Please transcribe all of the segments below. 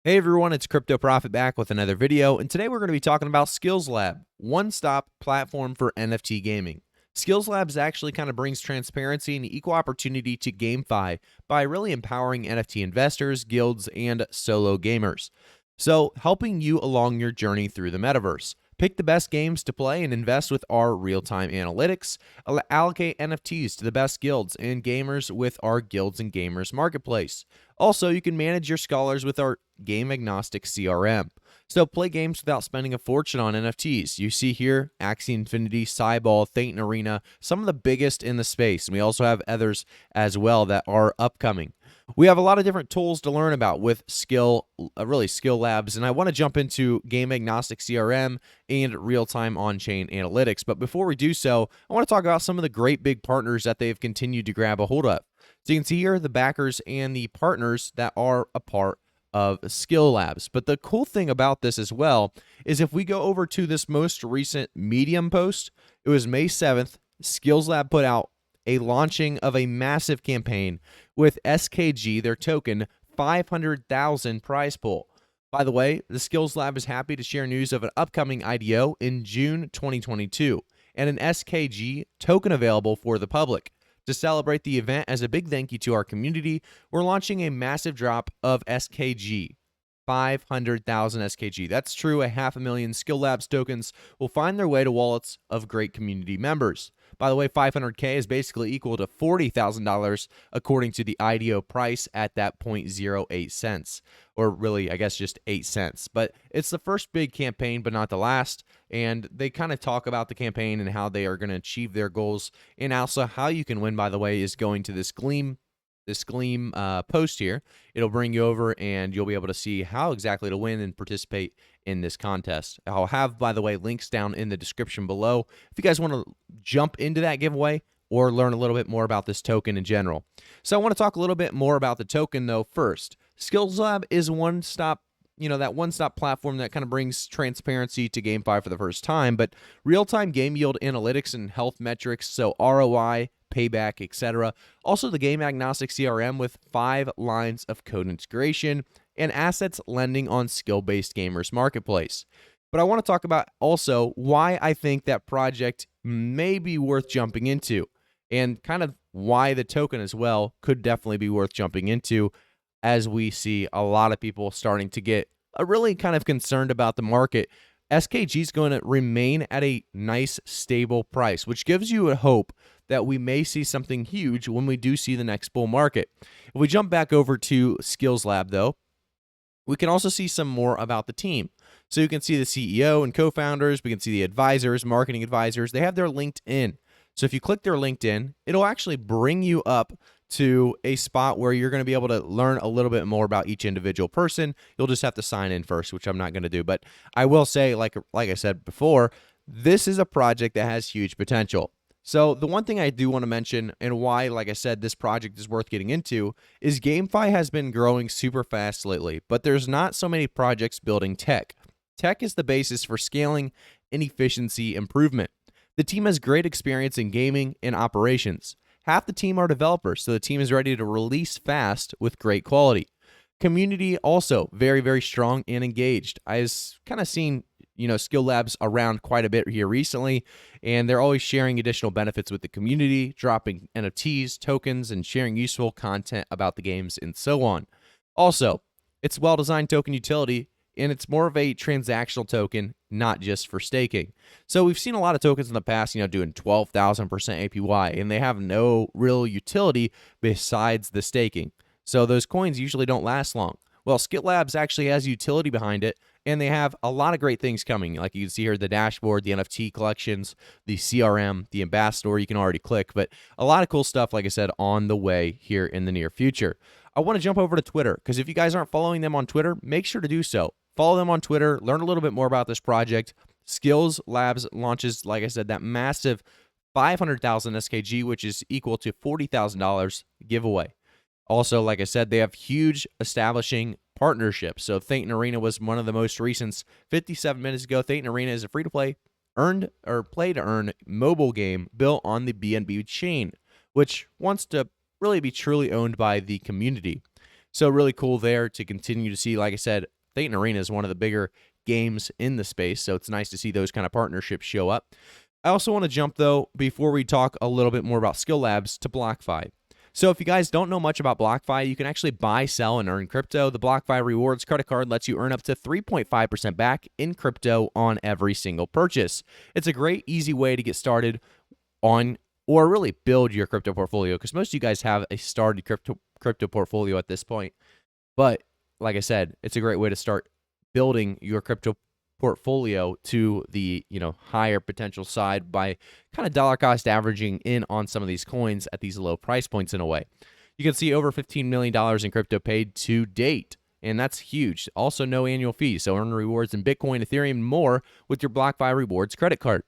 Hey everyone, it's Crypto Profit back with another video, and today we're going to be talking about Skills Lab, one-stop platform for NFT gaming. Skills Labs actually kind of brings transparency and equal opportunity to GameFi by really empowering NFT investors, guilds, and solo gamers. So, helping you along your journey through the metaverse. Pick the best games to play and invest with our real-time analytics. Allocate NFTs to the best guilds and gamers with our Guilds and Gamers marketplace. Also, you can manage your scholars with our game agnostic CRM. So play games without spending a fortune on NFTs. You see here Axie Infinity, Cyball, Thetan Arena, some of the biggest in the space. And we also have others as well that are upcoming. We have a lot of different tools to learn about with skill labs, and I want to jump into game agnostic CRM and real-time on-chain analytics. But before we do so, I want to talk about some of the great big partners that they've continued to grab a hold of. So you can see here the backers and the partners that are a part of Skill Labs. But the cool thing about this as well is if we go over to this most recent Medium post, it was May 7th, Skills Lab put out a launching of a massive campaign with SKG, their token, 500,000 prize pool. By the way, the Skills Lab is happy to share news of an upcoming IDO in June 2022 and an SKG token available for the public. To celebrate the event as a big thank you to our community, we're launching a massive drop of SKG. 500,000 SKG. That's true. 500,000 Skill Labs tokens will find their way to wallets of great community members. By the way, 500K is basically equal to $40,000 according to the IDO price at that 0.08 cents, or really, I guess, just 8 cents. But it's the first big campaign, but not the last. And they kind of talk about the campaign and how they are going to achieve their goals. And also how you can win, by the way, is going to this Gleam post here. It'll bring you over and you'll be able to see how exactly to win and participate in this contest. I'll have, by the way, links down in the description below if you guys want to jump into that giveaway or learn a little bit more about this token in general. So I want to talk a little bit more about the token though first. Skills Lab is that one-stop platform that kind of brings transparency to GameFi for the first time, but real-time game yield analytics and health metrics, so ROI, payback, etc. Also the game agnostic CRM with 5 lines of code integration and assets lending on skill-based gamers marketplace. But I want to talk about also why I think that project may be worth jumping into and kind of why the token as well could definitely be worth jumping into, as we see a lot of people starting to get really kind of concerned about the market. SKG is going to remain at a nice, stable price, which gives you a hope that we may see something huge when we do see the next bull market. If we jump back over to Skills Lab, though, we can also see some more about the team. So you can see the CEO and co-founders. We can see the advisors, marketing advisors. They have their LinkedIn. So if you click their LinkedIn, it'll actually bring you up to a spot where you're going to be able to learn a little bit more about each individual person. You'll just have to sign in first, which I'm not going to do. But I will say, like I said before, this is a project that has huge potential. So the one thing I do want to mention and why, like I said, this project is worth getting into is GameFi has been growing super fast lately, but there's not so many projects building tech. Tech is the basis for scaling and efficiency improvement. The team has great experience in gaming and operations. Half the team are developers, so the team is ready to release fast with great quality. Community also very, very strong and engaged. I've kind of seen Skill Labs around quite a bit here recently, and they're always sharing additional benefits with the community, dropping NFTs, tokens, and sharing useful content about the games and so on. Also, it's well-designed token utility, and it's more of a transactional token, not just for staking. So we've seen a lot of tokens in the past, doing 12,000% APY, and they have no real utility besides the staking. So those coins usually don't last long. Well, Skill Labs actually has utility behind it, and they have a lot of great things coming. Like you can see here, the dashboard, the NFT collections, the CRM, the ambassador, you can already click, but a lot of cool stuff, like I said, on the way here in the near future. I want to jump over to Twitter, because if you guys aren't following them on Twitter, make sure to do so. Follow them on Twitter, learn a little bit more about this project. Skills Labs launches, like I said, that massive 500,000 SKG, which is equal to $40,000 giveaway. Also, like I said, they have huge establishing partnerships. So Thetan Arena was one of the most recent. 57 minutes ago, Thetan Arena is a free-to-play, play-to-earn mobile game built on the BNB chain, which wants to really be truly owned by the community. So really cool there to continue to see, like I said, Thetan Arena is one of the bigger games in the space, so it's nice to see those kind of partnerships show up. I also want to jump, though, before we talk a little bit more about Skill Labs, to BlockFi. So if you guys don't know much about BlockFi, you can actually buy, sell, and earn crypto. The BlockFi Rewards credit card lets you earn up to 3.5% back in crypto on every single purchase. It's a great, easy way to get started on or really build your crypto portfolio, because most of you guys have a started crypto portfolio at this point. But like I said, it's a great way to start building your crypto portfolio to the higher potential side by kind of dollar cost averaging in on some of these coins at these low price points in a way. You can see over $15 million in crypto paid to date, and that's huge. Also, no annual fees, so earn rewards in Bitcoin, Ethereum, and more with your BlockFi Rewards credit card.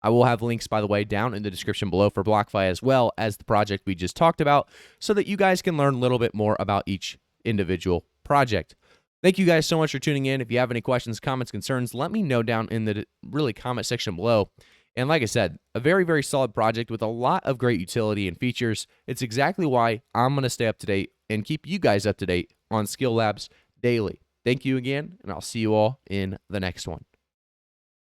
I will have links, by the way, down in the description below for BlockFi as well as the project we just talked about, so that you guys can learn a little bit more about each individual project. Thank you guys so much for tuning in. If you have any questions, comments, concerns, let me know down in the comment section below. And like I said, a very, very solid project with a lot of great utility and features. It's exactly why I'm going to stay up to date and keep you guys up to date on Skill Labs daily. Thank you again, and I'll see you all in the next one.